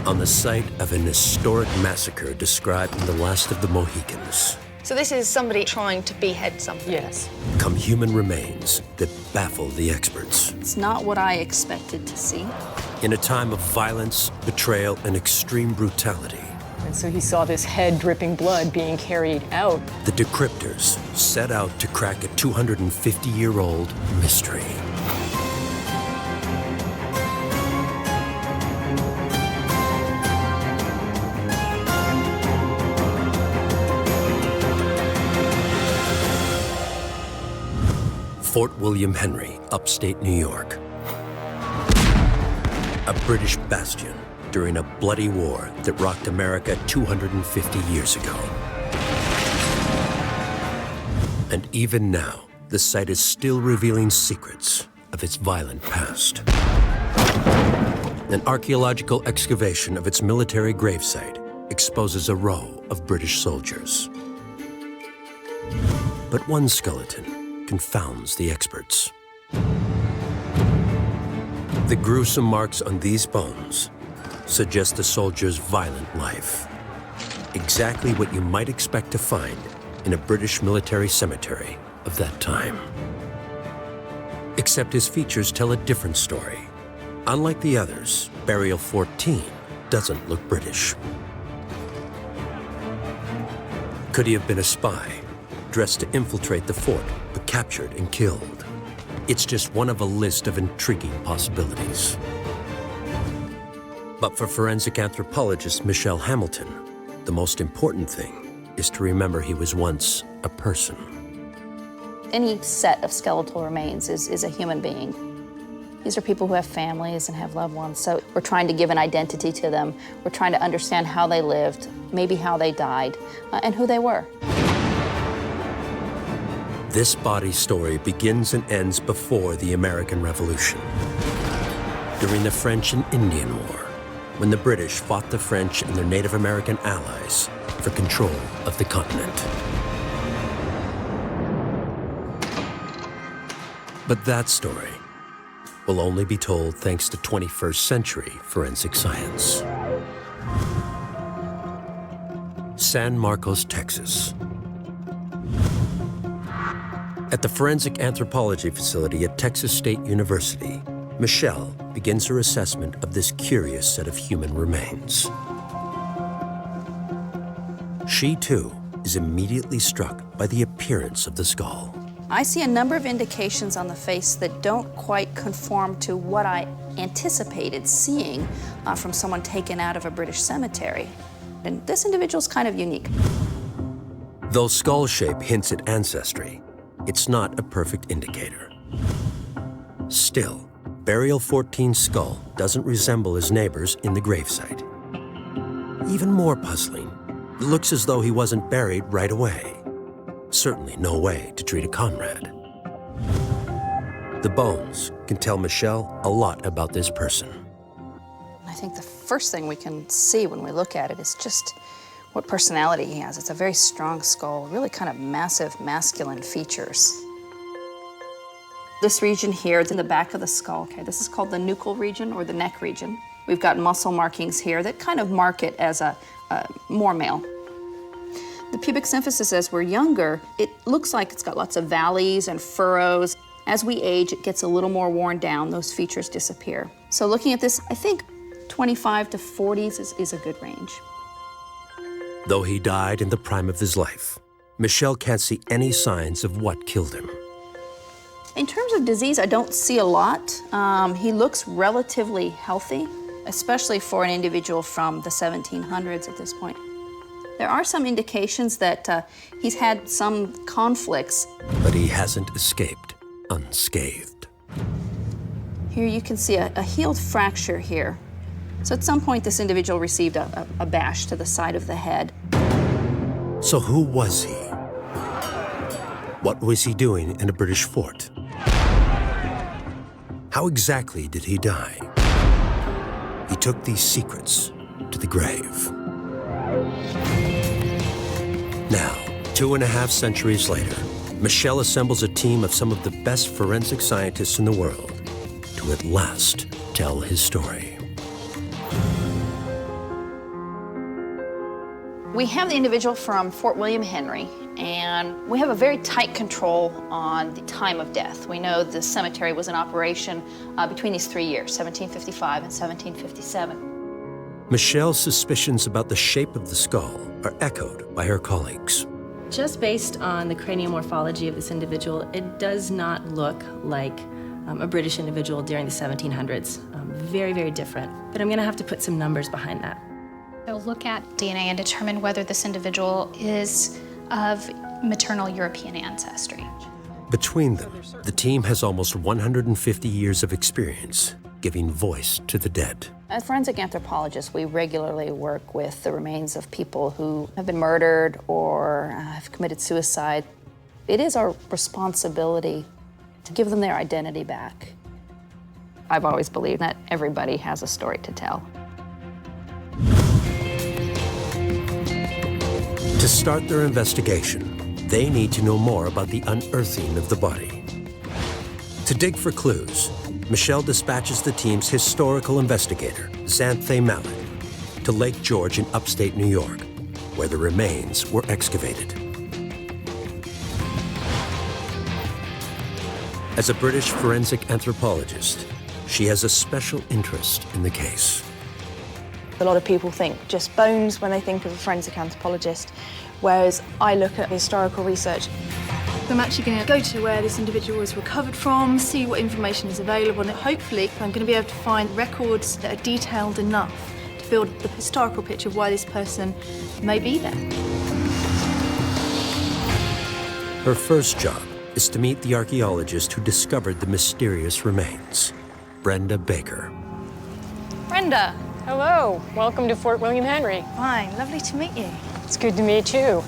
on the site of an historic massacre described in The Last of the Mohicans. So this is somebody trying to behead something? Yes. Come human remains that baffle the experts. It's not what I expected to see. In a time of violence, betrayal, and extreme brutality, And so he saw this head dripping blood being carried out. the Decrypters set out to crack a 250-year-old mystery. Fort William Henry, upstate New York. A British bastion during a bloody war that rocked America 250 years ago. And even now, the site is still revealing secrets of its violent past. An archaeological excavation of its military gravesite exposes a row of British soldiers. But one skeleton confounds the experts. The gruesome marks on these bones suggest the soldier's violent life. Exactly what you might expect to find in a British military cemetery of that time. Except his features tell a different story. Unlike the others, Burial 14 doesn't look British. Could he have been a spy, dressed to infiltrate the fort, but captured and killed? It's just one of a list of intriguing possibilities. But for forensic anthropologist Michelle Hamilton, the most important thing is to remember he was once a person. Any set of skeletal remains is a human being. These are people who have families and have loved ones, so we're trying to give an identity to them. We're trying to understand how they lived, maybe how they died, and who they were. This body story begins and ends before the American Revolution. During the French and Indian War, when the British fought the French and their Native American allies for control of the continent. But that story will only be told thanks to 21st century forensic science. San Marcos, Texas. At the Forensic Anthropology Facility at Texas State University, Michelle begins her assessment of this curious set of human remains. She, too, is immediately struck by the appearance of the skull. I see a number of indications on the face that don't quite conform to what I anticipated seeing from someone taken out of a British cemetery. And this individual's kind of unique. Though skull shape hints at ancestry, it's not a perfect indicator. Still, Burial 14's skull doesn't resemble his neighbors in the gravesite. Even more puzzling, it looks as though he wasn't buried right away. Certainly no way to treat a comrade. The bones can tell Michelle a lot about this person. I think the first thing we can see when we look at it is just what personality he has. It's a very strong skull, really kind of massive masculine features. This region here is in the back of the skull. Okay, this is called the nuchal region or the neck region. We've got muscle markings here that kind of mark it as a more male. The pubic symphysis, as we're younger, it looks like it's got lots of valleys and furrows. As we age, it gets a little more worn down. Those features disappear. So looking at this, I think 25 to 40s is a good range. Though he died in the prime of his life, Michelle can't see any signs of what killed him. In terms of disease, I don't see a lot. He looks relatively healthy, especially for an individual from the 1700s at this point. There are some indications that he's had some conflicts. But he hasn't escaped unscathed. Here you can see a healed fracture here. So at some point, this individual received a bash to the side of the head. So who was he? What was he doing in a British fort? How exactly did he die? He took these secrets to the grave. Now, 2.5 centuries later, Michelle assembles a team of some of the best forensic scientists in the world to at last tell his story. We have the individual from Fort William Henry, and we have a very tight control on the time of death. We know the cemetery was in operation between these 3 years, 1755 and 1757. Michelle's suspicions about the shape of the skull are echoed by her colleagues. Just based on the craniomorphology of this individual, it does not look like a British individual during the 1700s. Very, very different. But I'm gonna have to put some numbers behind that. They'll look at DNA and determine whether this individual is of maternal European ancestry. Between them, the team has almost 150 years of experience giving voice to the dead. As forensic anthropologists, we regularly work with the remains of people who have been murdered or have committed suicide. It is our responsibility to give them their identity back. I've always believed that everybody has a story to tell. To start their investigation, they need to know more about the unearthing of the body. To dig for clues, Michelle dispatches the team's historical investigator, Zante to Lake George in upstate New York, where the remains were excavated. As a British forensic anthropologist, she has a special interest in the case. A lot of people think just bones when they think of a forensic anthropologist, whereas I look at historical research. I'm actually going to go to where this individual was recovered from, see what information is available, and hopefully I'm going to be able to find records that are detailed enough to build the historical picture of why this person may be there. Her first job is to meet the archaeologist who discovered the mysterious remains, Brenda Baker. Brenda. Hello, welcome to Fort William Henry. Hi, lovely to meet you. It's good to meet you.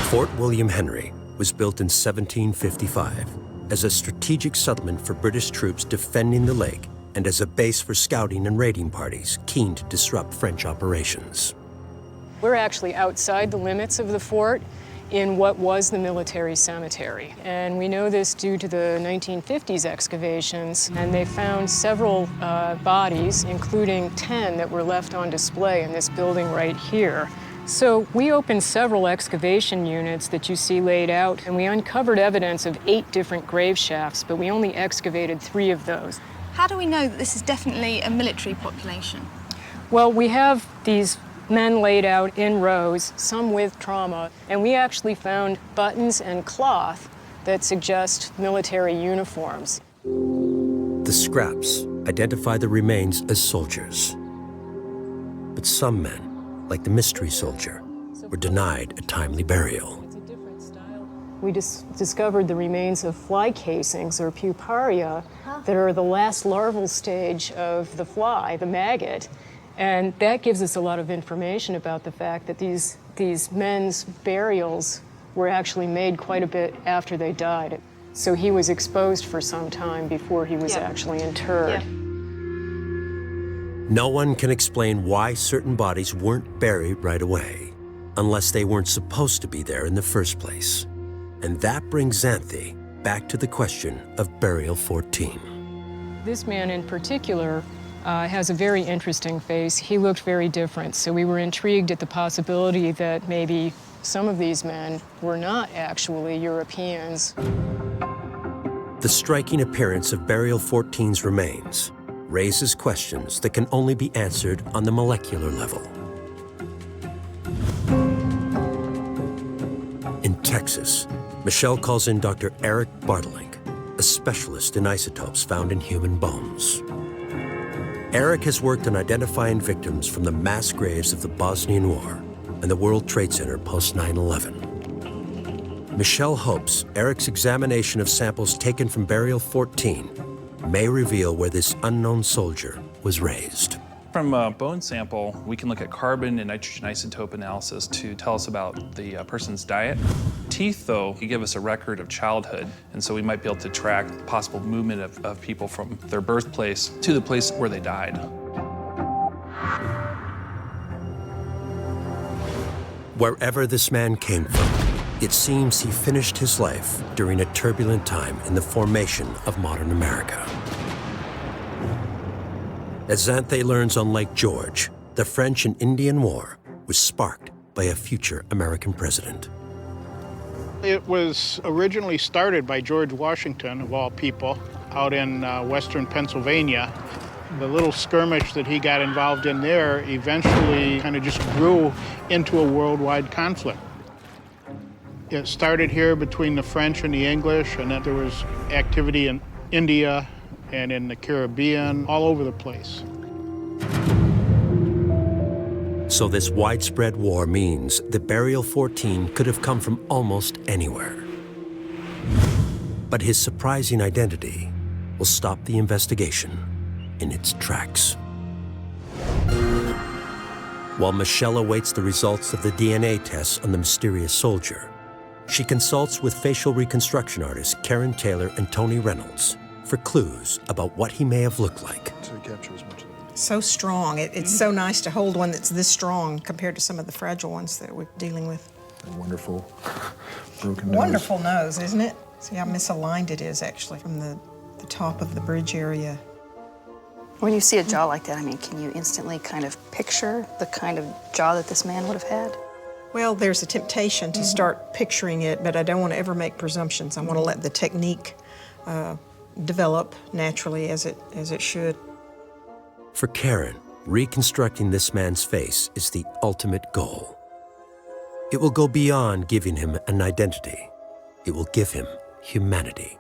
Fort William Henry was built in 1755 as a strategic settlement for British troops defending the lake and as a base for scouting and raiding parties keen to disrupt French operations. We're actually outside the limits of the fort in what was the military cemetery. And we know this due to the 1950s excavations, and they found several bodies, including 10 that were left on display in this building right here. So we opened several excavation units that you see laid out, and we uncovered evidence of 8 different grave shafts, but we only excavated 3 of those. How do we know that this is definitely a military population? Well, we have these men laid out in rows, some with trauma, and we actually found buttons and cloth that suggest military uniforms. The scraps identify the remains as soldiers. But some men, like the mystery soldier, were denied a timely burial. It's a different style. We discovered the remains of fly casings, or puparia, that are the last larval stage of the fly, the maggot. And that gives us a lot of information about the fact that these men's burials were actually made quite a bit after they died. So he was exposed for some time before he was actually interred. No one can explain why certain bodies weren't buried right away, unless they weren't supposed to be there in the first place. And that brings Zante back to the question of Burial 14. This man in particular has a very interesting face. He looked very different, so we were intrigued at the possibility that maybe some of these men were not actually Europeans. The striking appearance of Burial 14's remains raises questions that can only be answered on the molecular level. In Texas, Michelle calls in Dr. Eric Bartelink, a specialist in isotopes found in human bones. Eric has worked on identifying victims from the mass graves of the Bosnian War and the World Trade Center post 9/11. Michelle hopes Eric's examination of samples taken from Burial 14 may reveal where this unknown soldier was raised. From a bone sample, we can look at carbon and nitrogen isotope analysis to tell us about the person's diet. Teeth, though, give us a record of childhood, and so we might be able to track the possible movement of people from their birthplace to the place where they died. Wherever this man came from, it seems he finished his life during a turbulent time in the formation of modern America. As Zante learns on Lake George, the French and Indian War was sparked by a future American president. It was originally started by George Washington, of all people, out in western Pennsylvania. The little skirmish that he got involved in there eventually kind of just grew into a worldwide conflict. It started here between the French and the English, and then there was activity in India and in the Caribbean, all over the place. So this widespread war means that Burial 14 could have come from almost anywhere. But his surprising identity will stop the investigation in its tracks. While Michelle awaits the results of the DNA tests on the mysterious soldier, she consults with facial reconstruction artists Karen Taylor and Tony Reynolds for clues about what he may have looked like. So it captures much of it. So strong. It's so nice to hold one that's this strong compared to some of the fragile ones that we're dealing with. A wonderful broken nose. Wonderful nose, isn't it? See how misaligned it is, actually, from the top of the bridge area. When you see a jaw like that, I mean, can you instantly kind of picture the kind of jaw that this man would have had? Well, there's a temptation to start picturing it, but I don't want to ever make presumptions. I want to let the technique develop naturally as it should. For Karen, reconstructing this man's face is the ultimate goal. It will go beyond giving him an identity. It will give him humanity.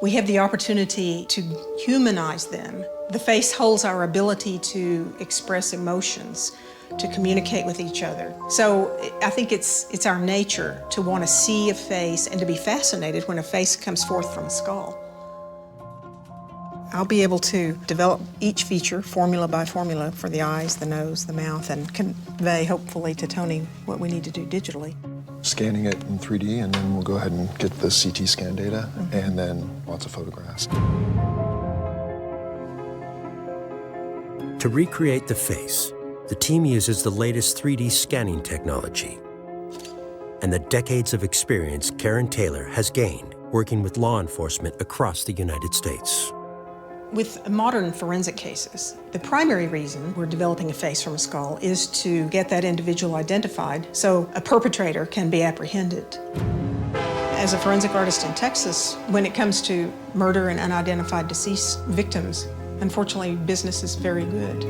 We have the opportunity to humanize them. The face holds our ability to express emotions, to communicate with each other. So I think it's our nature to want to see a face and to be fascinated when a face comes forth from a skull. I'll be able to develop each feature, formula by formula, for the eyes, the nose, the mouth, and convey, hopefully, to Tony what we need to do digitally. Scanning it in 3D, and then we'll go ahead and get the CT scan data, and then lots of photographs. To recreate the face, the team uses the latest 3D scanning technology and the decades of experience Karen Taylor has gained working with law enforcement across the United States. With modern forensic cases, the primary reason we're developing a face from a skull is to get that individual identified so a perpetrator can be apprehended. As a forensic artist in Texas, when it comes to murder and unidentified deceased victims, unfortunately, business is very good.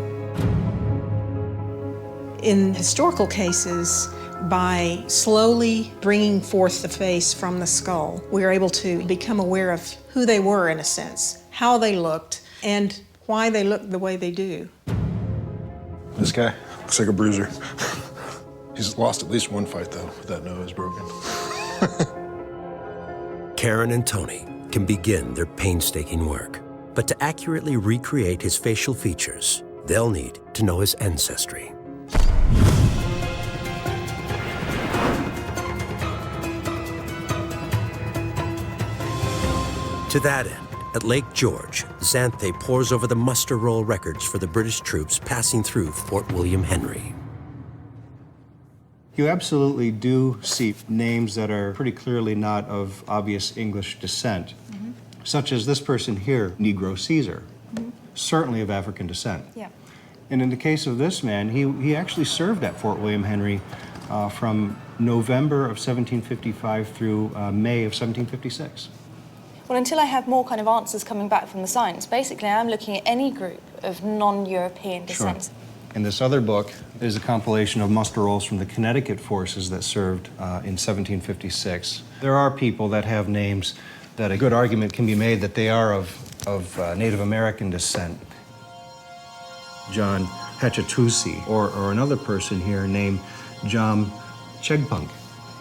In historical cases, by slowly bringing forth the face from the skull, we are able to become aware of who they were, in a sense, how they looked, and why they looked the way they do. This guy looks like a bruiser. He's lost at least one fight, though, with that nose broken. Karen and Tony can begin their painstaking work. But to accurately recreate his facial features, they'll need to know his ancestry. To that end, at Lake George, Zante pores over the muster roll records for the British troops passing through Fort William Henry. You absolutely do see names that are pretty clearly not of obvious English descent, such as this person here, Negro Caesar, certainly of African descent. Yeah. And in the case of this man, he actually served at Fort William Henry from November of 1755 through May of 1756. Well, until I have more kind of answers coming back from the science, basically I'm looking at any group of non-European descent. Sure. And this other book is a compilation of muster rolls from the Connecticut forces that served in 1756. There are people that have names that a good argument can be made that they are of Native American descent. John Hatchatusi, or another person here named John Chegpunk.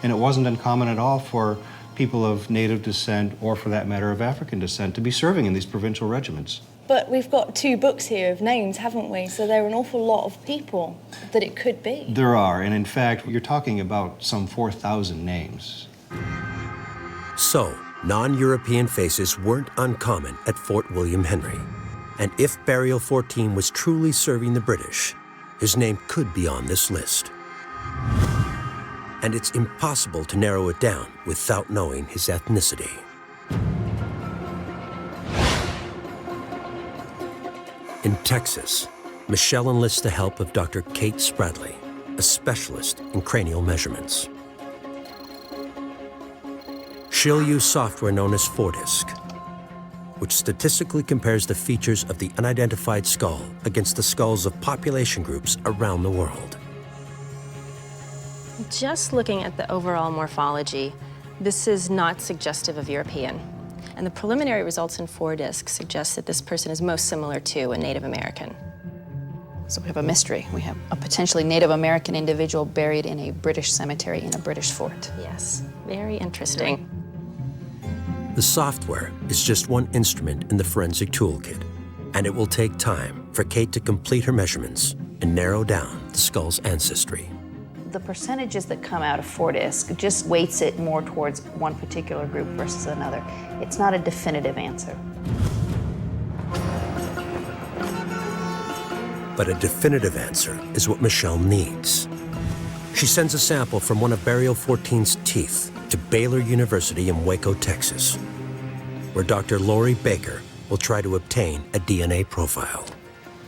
And it wasn't uncommon at all for people of Native descent, or for that matter of African descent, to be serving in these provincial regiments. But we've got 2 books here of names, haven't we? So there are an awful lot of people that it could be. There are, and in fact, you're talking about some 4,000 names. So, non-European faces weren't uncommon at Fort William Henry. And if Burial 14 was truly serving the British, his name could be on this list. And it's impossible to narrow it down without knowing his ethnicity. In Texas, Michelle enlists the help of Dr. Kate Spradley, a specialist in cranial measurements. She'll use software known as ForDisk, which statistically compares the features of the unidentified skull against the skulls of population groups around the world. Just looking at the overall morphology, this is not suggestive of European. And the preliminary results in ForDisk suggest that this person is most similar to a Native American. So we have a mystery. We have a potentially Native American individual buried in a British cemetery in a British fort. Yes, very interesting. The software is just one instrument in the forensic toolkit, and it will take time for Kate to complete her measurements and narrow down the skull's ancestry. The percentages that come out of ForDisk just weights it more towards one particular group versus another. It's not a definitive answer. But a definitive answer is what Michelle needs. She sends a sample from one of Burial 14's teeth to Baylor University in Waco, Texas, where Dr. Lori Baker will try to obtain a DNA profile.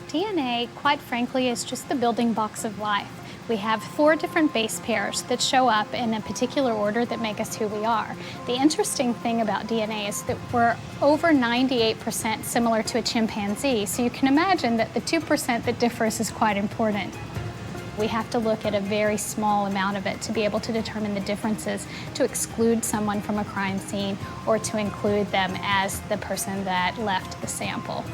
DNA, quite frankly, is just the building blocks of life. We have 4 different base pairs that show up in a particular order that make us who we are. The interesting thing about DNA is that we're over 98% similar to a chimpanzee, so you can imagine that the 2% that differs is quite important. We have to look at a very small amount of it to be able to determine the differences, to exclude someone from a crime scene or to include them as the person that left the sample.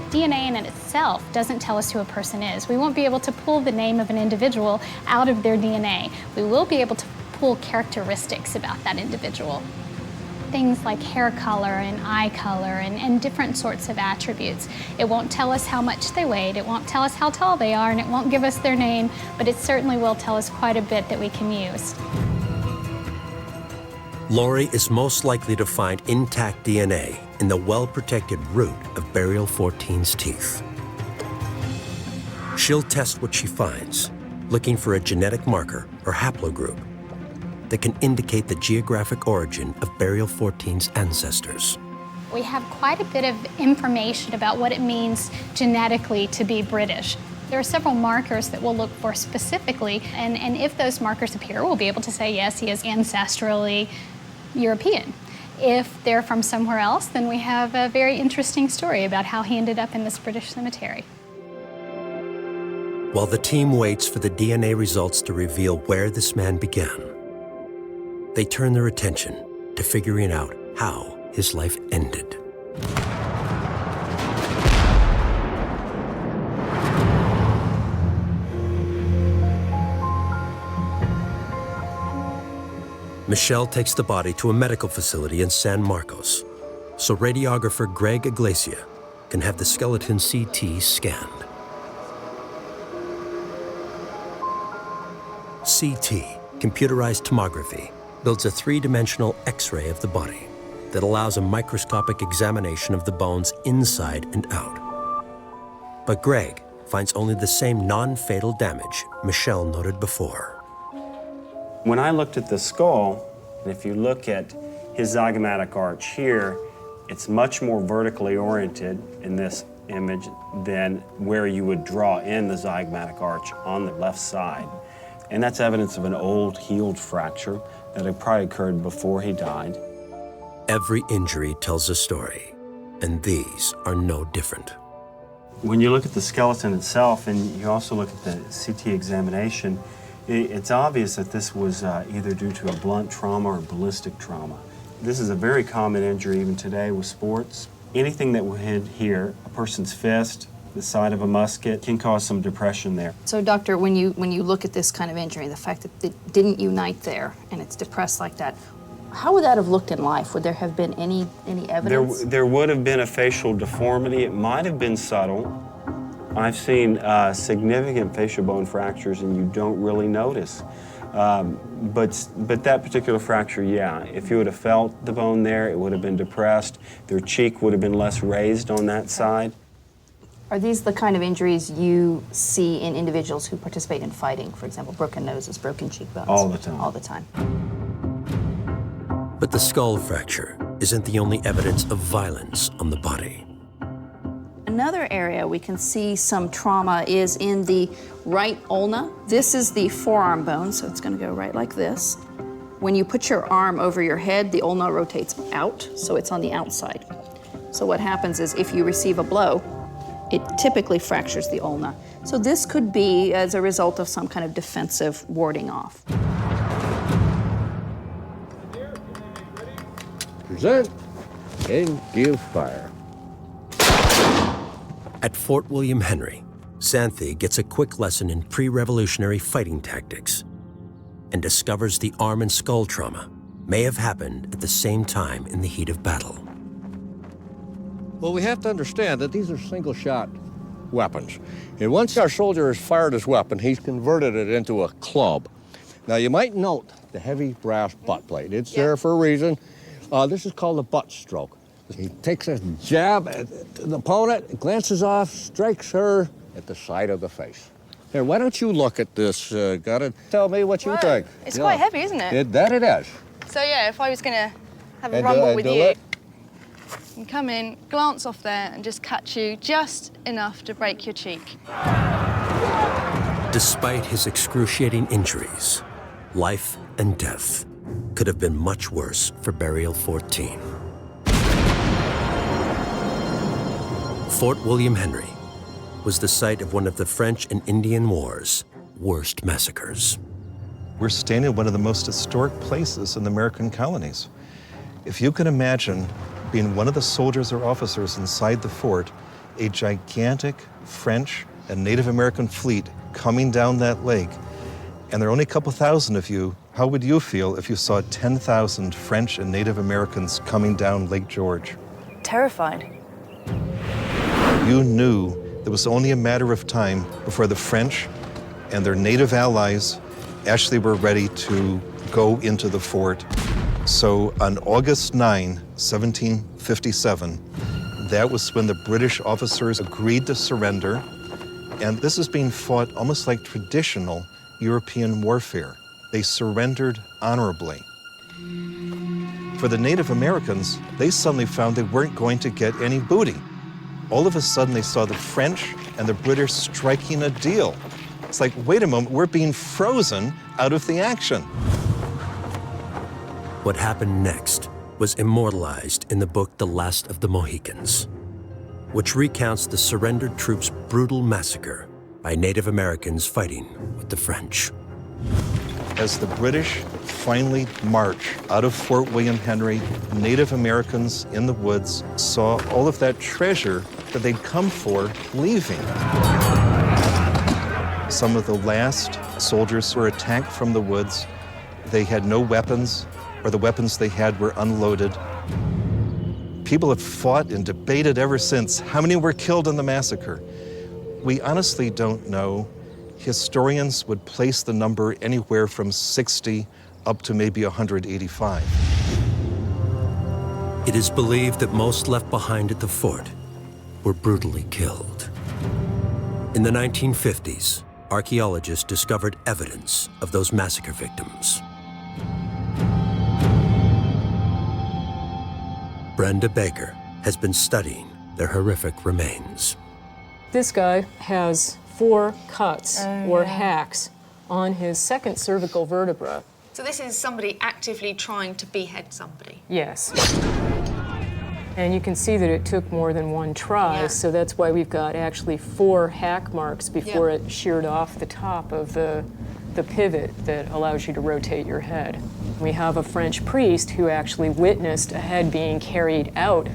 DNA in itself doesn't tell us who a person is. We won't be able to pull the name of an individual out of their DNA. We will be able to pull characteristics about that individual. Things like hair color and eye color and different sorts of attributes. It won't tell us how much they weighed, it won't tell us how tall they are, and it won't give us their name, but it certainly will tell us quite a bit that we can use. Lori is most likely to find intact DNA in the well-protected root of Burial 14's teeth. She'll test what she finds, looking for a genetic marker or haplogroup that can indicate the geographic origin of Burial 14's ancestors. We have quite a bit of information about what it means genetically to be British. There are several markers that we'll look for specifically, and if those markers appear, we'll be able to say, yes, he is ancestrally European. If they're from somewhere else, then we have a very interesting story about how he ended up in this British cemetery. While the team waits for the DNA results to reveal where this man began, they turn their attention to figuring out how his life ended. Michelle takes the body to a medical facility in San Marcos, so radiographer Greg Iglesia can have the skeleton CT scanned. CT, computerized tomography, builds a 3-dimensional X-ray of the body that allows a microscopic examination of the bones inside and out. But Greg finds only the same non-fatal damage Michelle noted before. When I looked at the skull, and if you look at his zygomatic arch here, it's much more vertically oriented in this image than where you would draw in the zygomatic arch on the left side. And that's evidence of an old healed fracture that had probably occurred before he died. Every injury tells a story, and these are no different. When you look at the skeleton itself and you also look at the CT examination, it's obvious that this was either due to a blunt trauma or ballistic trauma. This is a very common injury even today with sports. Anything that would hit here, a person's fist, the side of a musket, can cause some depression there. So, doctor, when you look at this kind of injury, the fact that it didn't unite there and it's depressed like that, how would that have looked in life? Would there have been any evidence? There would have been a facial deformity. It might have been subtle. I've seen significant facial bone fractures and you don't really notice. But that particular fracture, yeah, if you would have felt the bone there, it would have been depressed. Their cheek would have been less raised on that side. Are these the kind of injuries you see in individuals who participate in fighting? For example, broken noses, broken cheekbones? All the time. All the time. But the skull fracture isn't the only evidence of violence on the body. Another area we can see some trauma is in the right ulna. This is the forearm bone, so it's going to go right like this. When you put your arm over your head, the ulna rotates out, so it's on the outside. So what happens is if you receive a blow, it typically fractures the ulna. So this could be as a result of some kind of defensive warding off. Present and give fire. At Fort William Henry, Zante gets a quick lesson in pre-revolutionary fighting tactics and discovers the arm and skull trauma may have happened at the same time in the heat of battle. Well, we have to understand that these are single-shot weapons. And once our soldier has fired his weapon, he's converted it into a club. Now, you might note the heavy brass butt plate. It's there for a reason. This is called a butt stroke. He takes a jab at the opponent, glances off, strikes her at the side of the face. Here, why don't you look at this? Gotta tell me what you think. It's quite heavy, isn't it? That it is. So yeah, if I was gonna have a rumble with you, and come in, glance off there, and just catch you just enough to break your cheek. Despite his excruciating injuries, life and death could have been much worse for Burial 14. Fort William Henry was the site of one of the French and Indian War's worst massacres. We're standing in one of the most historic places in the American colonies. If you can imagine being one of the soldiers or officers inside the fort, a gigantic French and Native American fleet coming down that lake, and there are only a couple thousand of you, how would you feel if you saw 10,000 French and Native Americans coming down Lake George? Terrified. You knew it was only a matter of time before the French and their native allies actually were ready to go into the fort. So on August 9, 1757, that was when the British officers agreed to surrender. And this is being fought almost like traditional European warfare. They surrendered honorably. For the Native Americans, they suddenly found they weren't going to get any booty. All of a sudden, they saw the French and the British striking a deal. It's like, wait a moment, we're being frozen out of the action. What happened next was immortalized in the book The Last of the Mohicans, which recounts the surrendered troops' brutal massacre by Native Americans fighting with the French. As the British finally march out of Fort William Henry, Native Americans in the woods saw all of that treasure that they'd come for leaving. Some of the last soldiers were attacked from the woods. They had no weapons, or the weapons they had were unloaded. People have fought and debated ever since how many were killed in the massacre. We honestly don't know. Historians would place the number anywhere from 60 up to maybe 185. It is believed that most left behind at the fort were brutally killed. In the 1950s, archaeologists discovered evidence of those massacre victims. Brenda Baker has been studying their horrific remains. This guy has 4 cuts or hacks on his second cervical vertebra. So this is somebody actively trying to behead somebody? Yes. And you can see that it took more than one try, so that's why we've got actually 4 hack marks before it sheared off the top of the pivot that allows you to rotate your head. We have a French priest who actually witnessed a head being carried out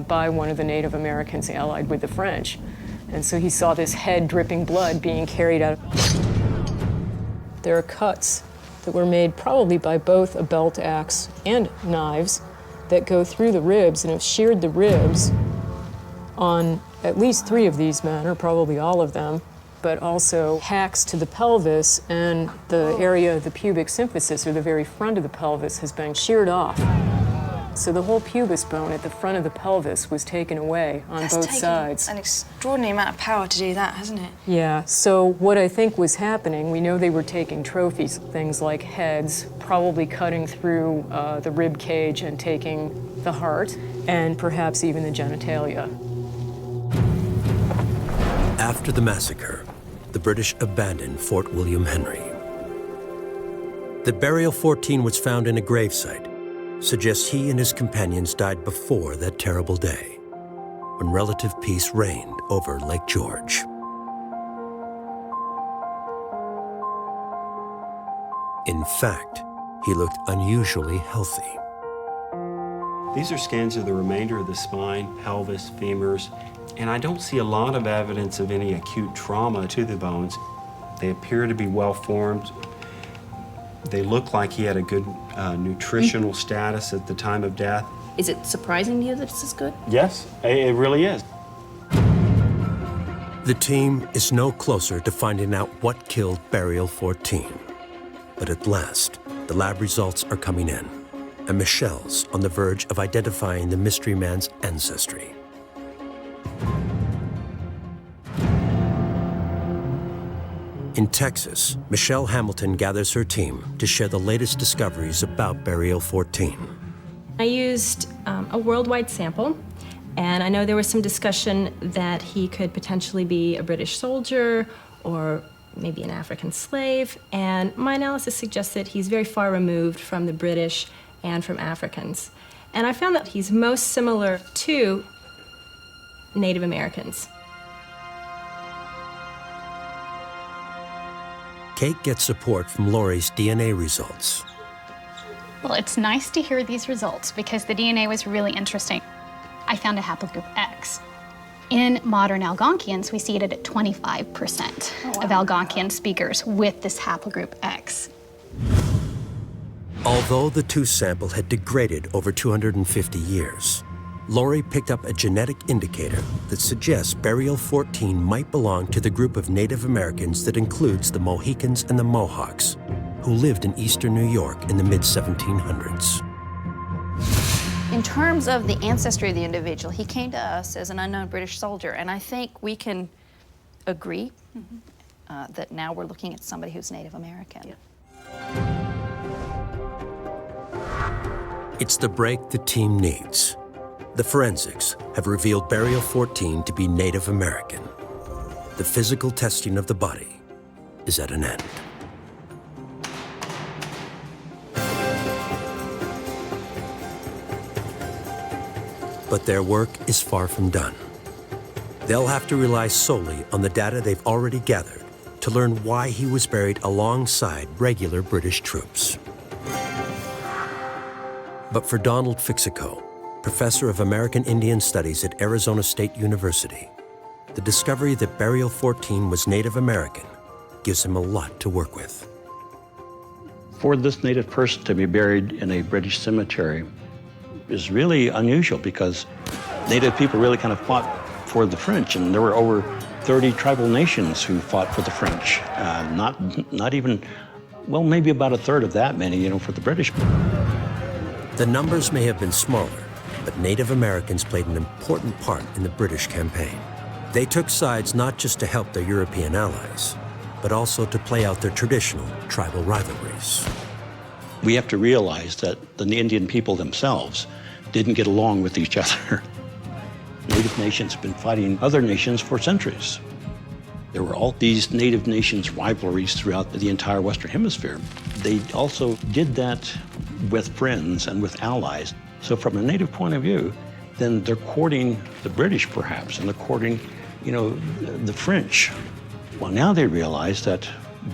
by one of the Native Americans allied with the French. And so he saw this head dripping blood being carried out. There are cuts that were made probably by both a belt axe and knives that go through the ribs and have sheared the ribs on at least 3 of these men, or probably all of them, but also hacks to the pelvis, and the area of the pubic symphysis, or the very front of the pelvis, has been sheared off. So the whole pubis bone at the front of the pelvis was taken away on both sides. An extraordinary amount of power to do that, hasn't it? Yeah, so what I think was happening, we know they were taking trophies, things like heads, probably cutting through the rib cage and taking the heart, and perhaps even the genitalia. After the massacre, the British abandoned Fort William Henry. That Burial 14 was found in a gravesite suggests he and his companions died before that terrible day, when relative peace reigned over Lake George. In fact, he looked unusually healthy. These are scans of the remainder of the spine, pelvis, femurs, and I don't see a lot of evidence of any acute trauma to the bones. They appear to be well formed. They look like he had a good nutritional status at the time of death. Is it surprising to you that this is good? Yes, it really is. The team is no closer to finding out what killed Burial 14. But at last, the lab results are coming in, and Michelle's on the verge of identifying the mystery man's ancestry. In Texas, Michelle Hamilton gathers her team to share the latest discoveries about Burial 14. I used a worldwide sample, and I know there was some discussion that he could potentially be a British soldier or maybe an African slave, and my analysis suggests that he's very far removed from the British and from Africans. And I found that he's most similar to Native Americans. Kate gets support from Lori's DNA results. Well, it's nice to hear these results because the DNA was really interesting. I found a haplogroup X. In modern Algonquians, we see it at 25% of Algonquian speakers with this haplogroup X. Although the tooth sample had degraded over 250 years, Lori picked up a genetic indicator that suggests Burial 14 might belong to the group of Native Americans that includes the Mohicans and the Mohawks, who lived in eastern New York in the mid-1700s. In terms of the ancestry of the individual, he came to us as an unknown British soldier, and I think we can agree that now we're looking at somebody who's Native American. It's the break the team needs. The forensics have revealed Burial 14 to be Native American. The physical testing of the body is at an end. But their work is far from done. They'll have to rely solely on the data they've already gathered to learn why he was buried alongside regular British troops. But for Donald Fixico, professor of American Indian Studies at Arizona State University, the discovery that Burial 14 was Native American gives him a lot to work with. For this Native person to be buried in a British cemetery is really unusual because Native people really kind of fought for the French, and there were over 30 tribal nations who fought for the French. Not even, well, maybe about a third of that many, for the British. The numbers may have been smaller, but Native Americans played an important part in the British campaign. They took sides not just to help their European allies, but also to play out their traditional tribal rivalries. We have to realize that the Indian people themselves didn't get along with each other. Native nations have been fighting other nations for centuries. There were all these Native nations rivalries throughout the entire Western Hemisphere. They also did that with friends and with allies. So from a Native point of view, then they're courting the British perhaps, and they're courting, the French. Well, now they realize that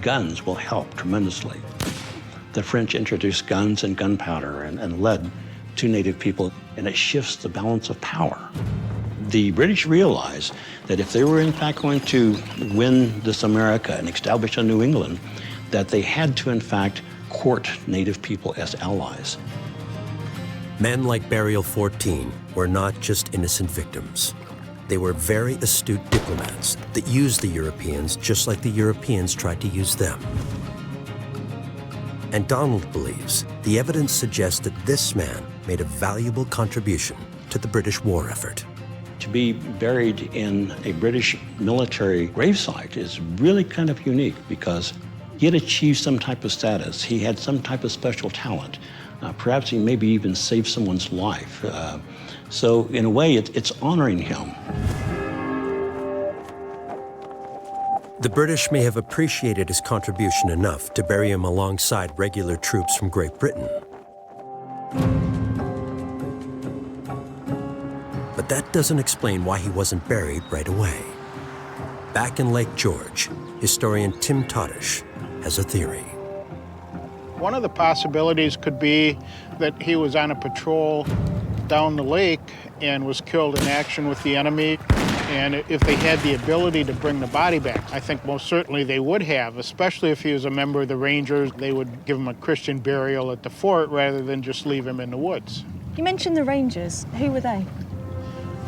guns will help tremendously. The French introduced guns and gunpowder and lead to Native people, and it shifts the balance of power. The British realized that if they were in fact going to win this America and establish a New England, that they had to in fact court Native people as allies. Men like Burial 14 were not just innocent victims. They were very astute diplomats that used the Europeans just like the Europeans tried to use them. And Donald believes the evidence suggests that this man made a valuable contribution to the British war effort. To be buried in a British military gravesite is really kind of unique because he had achieved some type of status. He had some type of special talent. Perhaps he maybe even saved someone's life. So in a way, it's honoring him. The British may have appreciated his contribution enough to bury him alongside regular troops from Great Britain. But that doesn't explain why he wasn't buried right away. Back in Lake George, historian Tim Toddish has a theory. One of the possibilities could be that he was on a patrol down the lake and was killed in action with the enemy. And if they had the ability to bring the body back, I think most certainly they would have, especially if he was a member of the Rangers. They would give him a Christian burial at the fort rather than just leave him in the woods. You mentioned the Rangers. Who were they?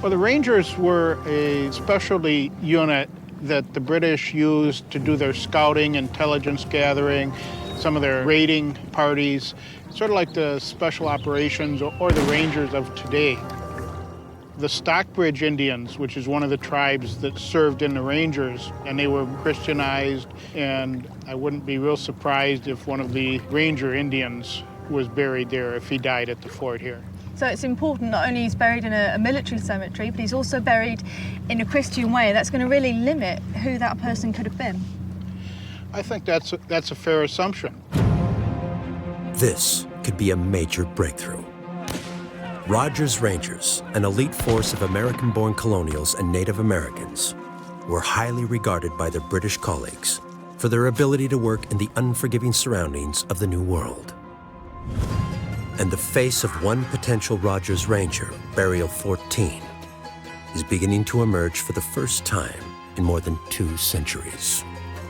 Well, the Rangers were a specialty unit that the British used to do their scouting, intelligence gathering, some of their raiding parties, sort of like the special operations or the Rangers of today. The Stockbridge Indians, which is one of the tribes that served in the Rangers, and they were Christianized, and I wouldn't be real surprised if one of the Ranger Indians was buried there if he died at the fort here. So it's important not only he's buried in a military cemetery, but he's also buried in a Christian way. That's going to really limit who that person could have been. I think that's a fair assumption. This could be a major breakthrough. Rogers Rangers, an elite force of American-born colonials and Native Americans, were highly regarded by their British colleagues for their ability to work in the unforgiving surroundings of the New World. And the face of one potential Rogers Ranger, Burial 14, is beginning to emerge for the first time in more than 2 centuries.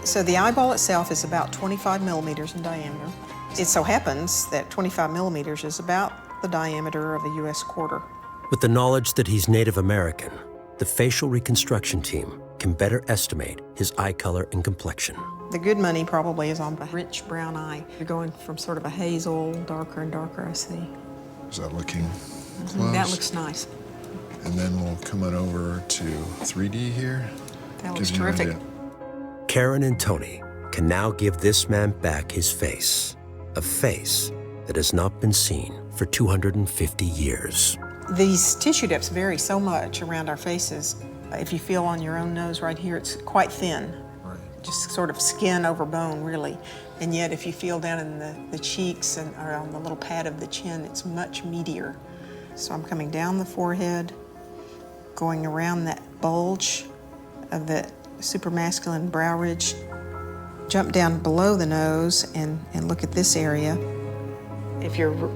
So the eyeball itself is about 25 millimeters in diameter. It so happens that 25 millimeters is about the diameter of a U.S. quarter. With the knowledge that he's Native American, the facial reconstruction team can better estimate his eye color and complexion. The good money probably is on the rich brown eye. You're going from sort of a hazel, darker and darker, I see. Is that looking close? That looks nice. And then we'll come on over to 3D here. That looks terrific. Karen and Tony can now give this man back his face, a face that has not been seen for 250 years. These tissue depths vary so much around our faces. If you feel on your own nose right here, it's quite thin. Just sort of skin over bone, really. And yet, if you feel down in the cheeks and or on the little pad of the chin, it's much meatier. So I'm coming down the forehead, going around that bulge of the supramasculine brow ridge, jump down below the nose and look at this area. If you're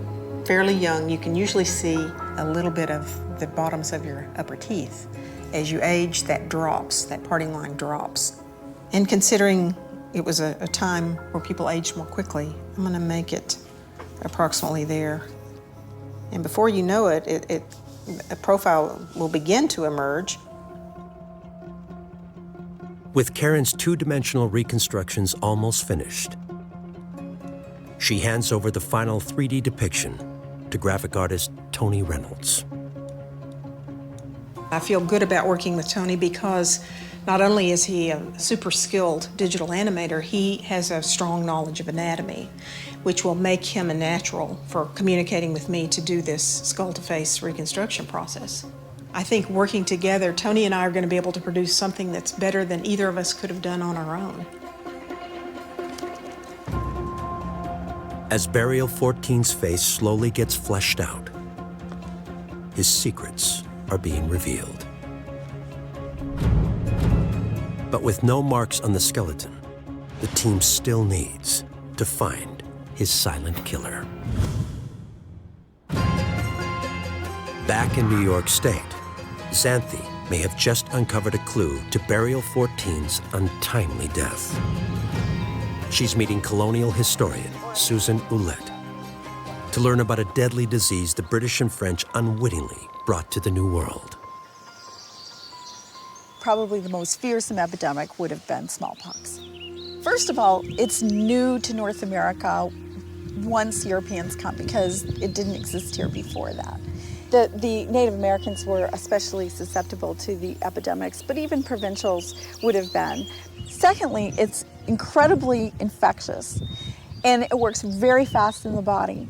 fairly young, you can usually see a little bit of the bottoms of your upper teeth. As you age, that drops, that parting line drops. And considering it was a time where people aged more quickly, I'm gonna make it approximately there. And before you know it, a profile will begin to emerge. With Karen's 2-dimensional reconstructions almost finished, she hands over the final 3D depiction to graphic artist Tony Reynolds. I feel good about working with Tony because not only is he a super skilled digital animator, he has a strong knowledge of anatomy, which will make him a natural for communicating with me to do this skull-to-face reconstruction process. I think working together, Tony and I are going to be able to produce something that's better than either of us could have done on our own. As Burial 14's face slowly gets fleshed out, his secrets are being revealed. But with no marks on the skeleton, the team still needs to find his silent killer. Back in New York State, Zante may have just uncovered a clue to Burial 14's untimely death. She's meeting colonial historian Susan Ouellette to learn about a deadly disease the British and French unwittingly brought to the New World. Probably the most fearsome epidemic would have been smallpox. First of all, it's new to North America once Europeans come because it didn't exist here before that. The Native Americans were especially susceptible to the epidemics, but even provincials would have been. Secondly, it's incredibly infectious, and it works very fast in the body.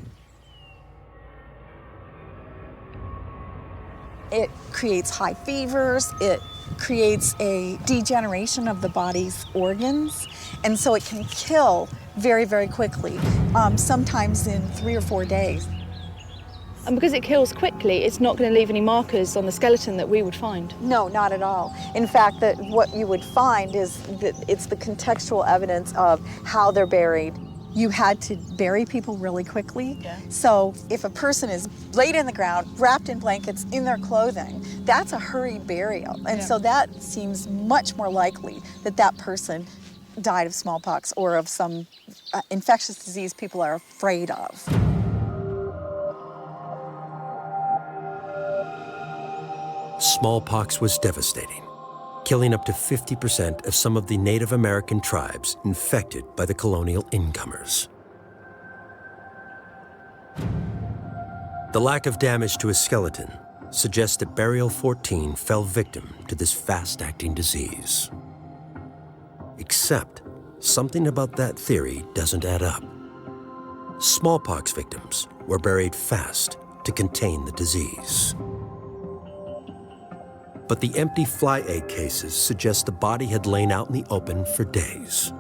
It creates high fevers, it creates a degeneration of the body's organs, and so it can kill very, very quickly, sometimes in 3 or 4 days. And because it kills quickly, it's not going to leave any markers on the skeleton that we would find? No, not at all. In fact, that what you would find is that it's the contextual evidence of how they're buried. You had to bury people really quickly. Yeah. So if a person is laid in the ground, wrapped in blankets, in their clothing, that's a hurried burial. And so that seems much more likely that that person died of smallpox or of some infectious disease people are afraid of. Smallpox was devastating, killing up to 50% of some of the Native American tribes infected by the colonial incomers. The lack of damage to his skeleton suggests that Burial 14 fell victim to this fast-acting disease. Except, something about that theory doesn't add up. Smallpox victims were buried fast to contain the disease. But the empty fly egg cases suggest the body had lain out in the open for days.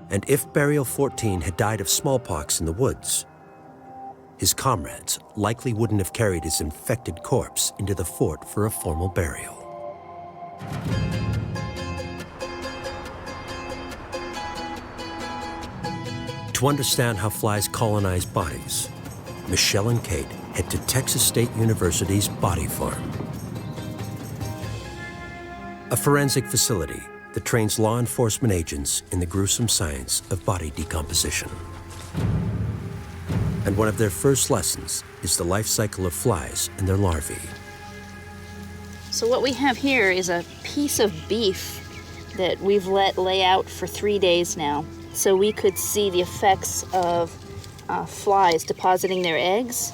And if Burial 14 had died of smallpox in the woods, his comrades likely wouldn't have carried his infected corpse into the fort for a formal burial. To understand how flies colonize bodies, Michelle and Kate head to Texas State University's Body Farm, a forensic facility that trains law enforcement agents in the gruesome science of body decomposition. And one of their first lessons is the life cycle of flies and their larvae. So what we have here is a piece of beef that we've let lay out for 3 days now. So we could see the effects of flies depositing their eggs.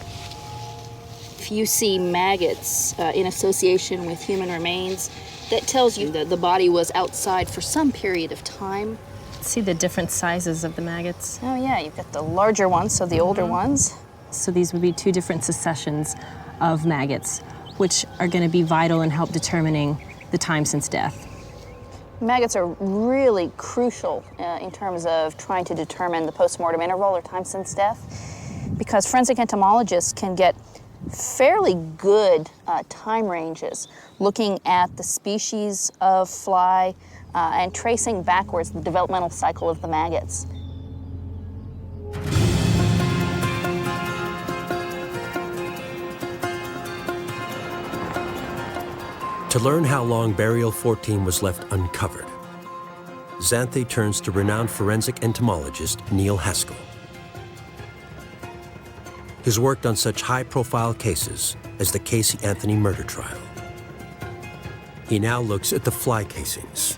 If you see maggots in association with human remains, that tells you that the body was outside for some period of time. See the different sizes of the maggots? Oh yeah, you've got the larger ones, so the older ones. So these would be 2 different successions of maggots, which are going to be vital in help determining the time since death. Maggots are really crucial in terms of trying to determine the postmortem interval or time since death, because forensic entomologists can get fairly good time ranges looking at the species of fly and tracing backwards the developmental cycle of the maggots. To learn how long Burial 14 was left uncovered, Zante turns to renowned forensic entomologist Neil Haskell. He's worked on such high-profile cases as the Casey Anthony murder trial. He now looks at the fly casings,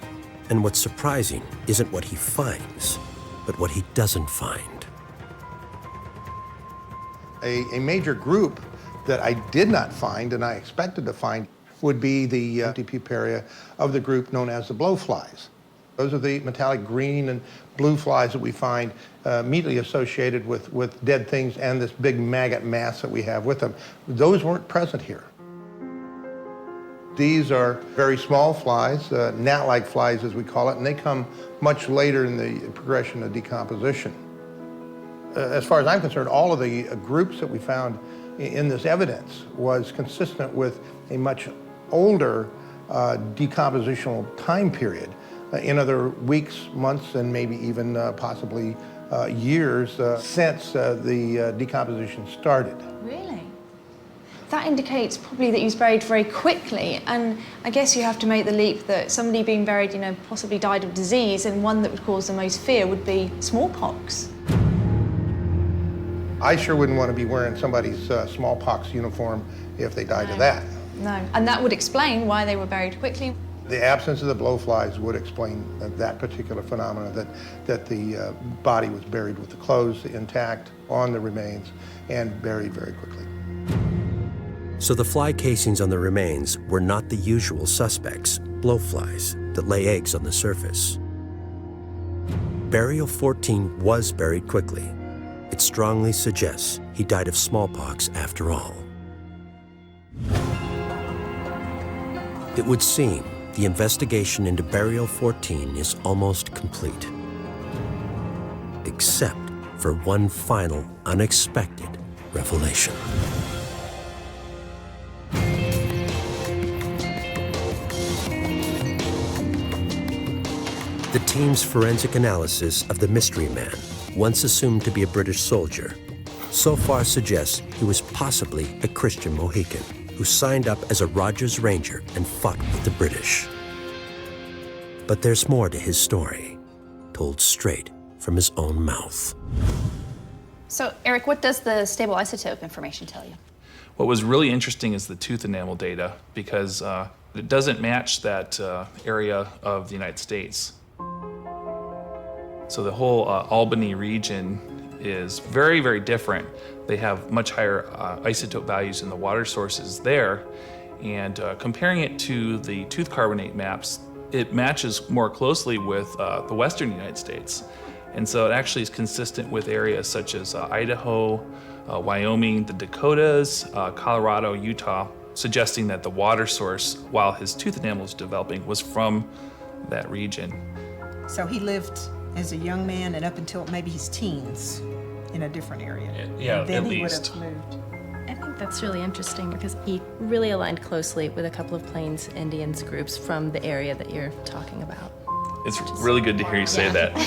and what's surprising isn't what he finds, but what he doesn't find. A major group that I did not find and I expected to find would be the puparia of the group known as the blowflies. Those are the metallic green and blue flies that we find immediately associated with dead things and this big maggot mass that we have with them. Those weren't present here. These are very small flies, gnat-like flies as we call it, and they come much later in the progression of decomposition. As far as I'm concerned, all of the groups that we found in this evidence was consistent with a much older decompositional time period. In other weeks, months, and maybe even possibly years since the decomposition started. Really? That indicates probably that he was buried very quickly, and I guess you have to make the leap that somebody being buried, possibly died of disease, and one that would cause the most fear would be smallpox. I sure wouldn't want to be wearing somebody's smallpox uniform if they died of that. No, and that would explain why they were buried quickly. The absence of the blowflies would explain that particular phenomenon, that the body was buried with the clothes intact on the remains and buried very quickly. So the fly casings on the remains were not the usual suspects, blowflies, that lay eggs on the surface. Burial 14 was buried quickly. It strongly suggests he died of smallpox after all. It would seem the investigation into Burial 14 is almost complete. Except for one final unexpected revelation. The team's forensic analysis of the mystery man, once assumed to be a British soldier, so far suggests he was possibly a Christian Mohican who signed up as a Rogers Ranger and fought with the British. But there's more to his story, told straight from his own mouth. So, Eric, what does the stable isotope information tell you? What was really interesting is the tooth enamel data, because it doesn't match that area of the United States. So the whole Albany region is very, very different. They have much higher isotope values in the water sources there. And comparing it to the tooth carbonate maps, it matches more closely with the western United States. And so it actually is consistent with areas such as Idaho, Wyoming, the Dakotas, Colorado, Utah, suggesting that the water source, while his tooth enamel was developing, was from that region. So he lived as a young man and up until maybe his teens in a different area. Yeah, and then at he least. would have moved. I think that's really interesting because he really aligned closely with a couple of Plains Indians groups from the area that you're talking about. It's really good to hear you say that.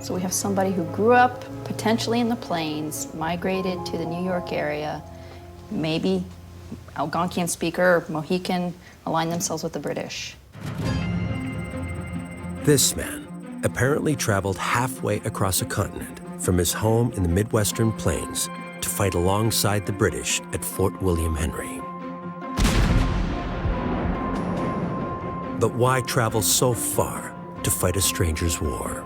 So we have somebody who grew up potentially in the plains, migrated to the New York area, maybe Algonquian speaker, Mohican, aligned themselves with the British. This man apparently traveled halfway across a continent from his home in the Midwestern Plains to fight alongside the British at Fort William Henry. But why travel so far to fight a stranger's war?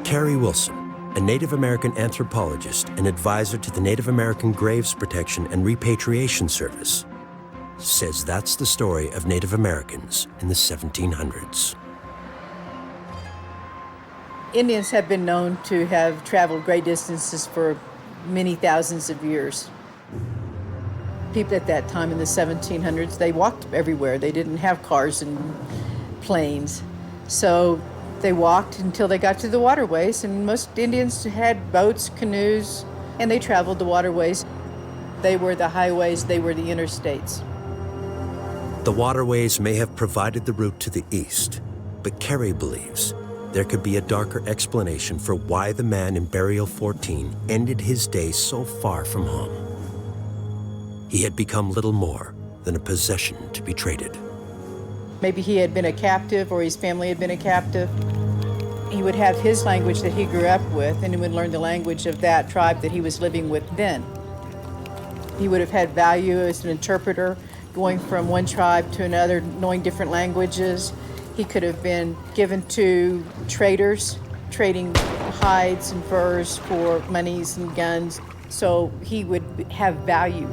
Carrie Wilson, a Native American anthropologist and advisor to the Native American Graves Protection and Repatriation Service, says that's the story of Native Americans in the 1700s. Indians have been known to have traveled great distances for many thousands of years. People at that time in the 1700s, they walked everywhere. They didn't have cars and planes. So they walked until they got to the waterways, and most Indians had boats, canoes, and they traveled the waterways. They were the highways, they were the interstates. The waterways may have provided the route to the east, but Carrie believes there could be a darker explanation for why the man in Burial 14 ended his days so far from home. He had become little more than a possession to be traded. Maybe he had been a captive or his family had been a captive. He would have his language that he grew up with, and he would learn the language of that tribe that he was living with then. He would have had value as an interpreter, going from one tribe to another, knowing different languages. He could have been given to traders, trading hides and furs for monies and guns, so he would have value.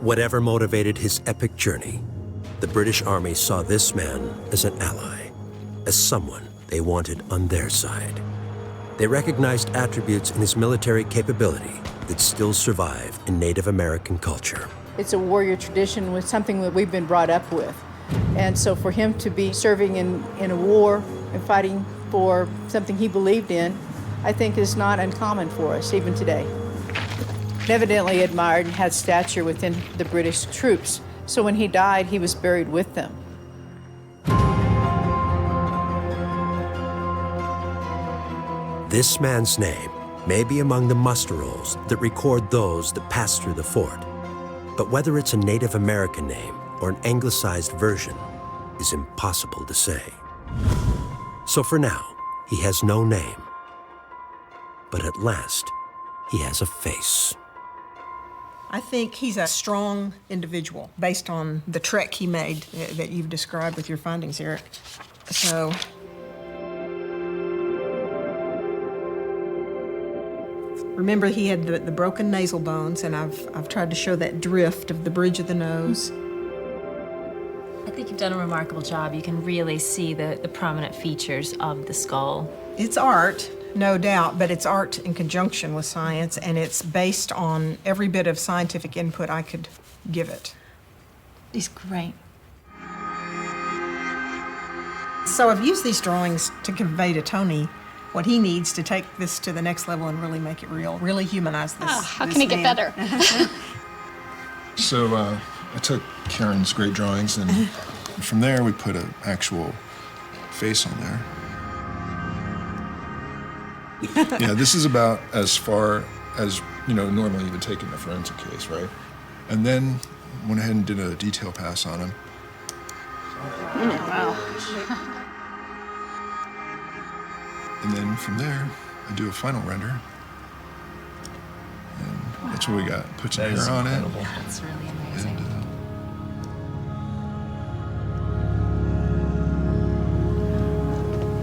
Whatever motivated his epic journey, the British Army saw this man as an ally, as someone they wanted on their side. They recognized attributes in his military capability that still survive in Native American culture. It's a warrior tradition with something that we've been brought up with. And so for him to be serving in a war and fighting for something he believed in, I think is not uncommon for us, even today. Evidently admired and had stature within the British troops. So when he died, he was buried with them. This man's name may be among the muster rolls that record those that passed through the fort. But whether it's a Native American name or an anglicized version is impossible to say. So for now, he has no name. But at last, he has a face. I think he's a strong individual based on the trek he made that you've described with your findings, Eric. So, remember he had the broken nasal bones, and I've tried to show that drift of the bridge of the nose. I think you've done a remarkable job. You can really see the prominent features of the skull. It's art, No doubt, but it's art in conjunction with science, and it's based on every bit of scientific input I could give it. It's great. So I've used these drawings to convey to Tony what he needs to take this to the next level and really make it real, really humanize this. How can it get better? So I took Karen's great drawings, and from there we put an actual face on there. Yeah, this is about as far as, normally you would take in a forensic case, right? And then went ahead and did a detail pass on him. Wow. And then from there, I do a final render. And that's what we got. Put some hair on it. That's really amazing.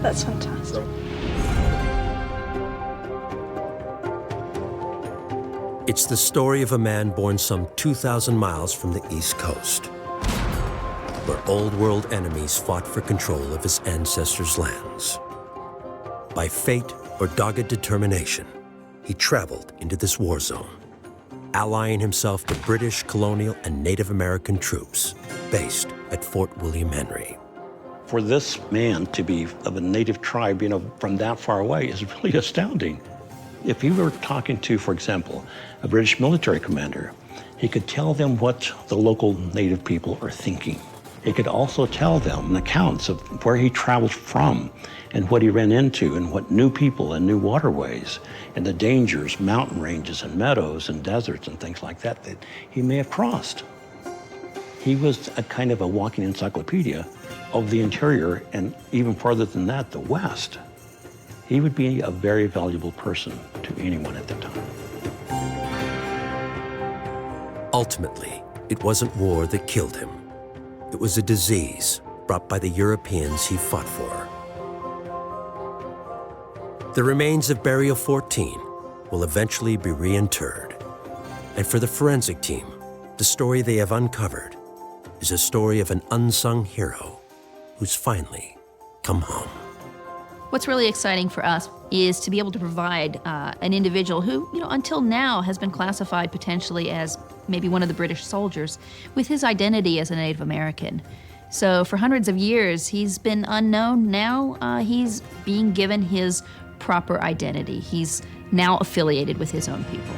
That's fantastic. It's the story of a man born some 2,000 miles from the East Coast, where old world enemies fought for control of his ancestors' lands. By fate or dogged determination, he traveled into this war zone, allying himself to British, colonial, and Native American troops based at Fort William Henry. For this man to be of a native tribe, from that far away is really astounding. If he were talking to, for example, a British military commander, he could tell them what the local native people are thinking. He could also tell them accounts of where he traveled from and what he ran into and what new people and new waterways and the dangers, mountain ranges and meadows and deserts and things like that that he may have crossed. He was a kind of a walking encyclopedia of the interior and even farther than that, the West. He would be a very valuable person to anyone at the time. Ultimately, it wasn't war that killed him. It was a disease brought by the Europeans he fought for. The remains of Burial 14 will eventually be reinterred. And for the forensic team, the story they have uncovered is a story of an unsung hero who's finally come home. What's really exciting for us is to be able to provide an individual who, until now has been classified potentially as maybe one of the British soldiers with his identity as a Native American. So for hundreds of years, he's been unknown. Now he's being given his proper identity. He's now affiliated with his own people.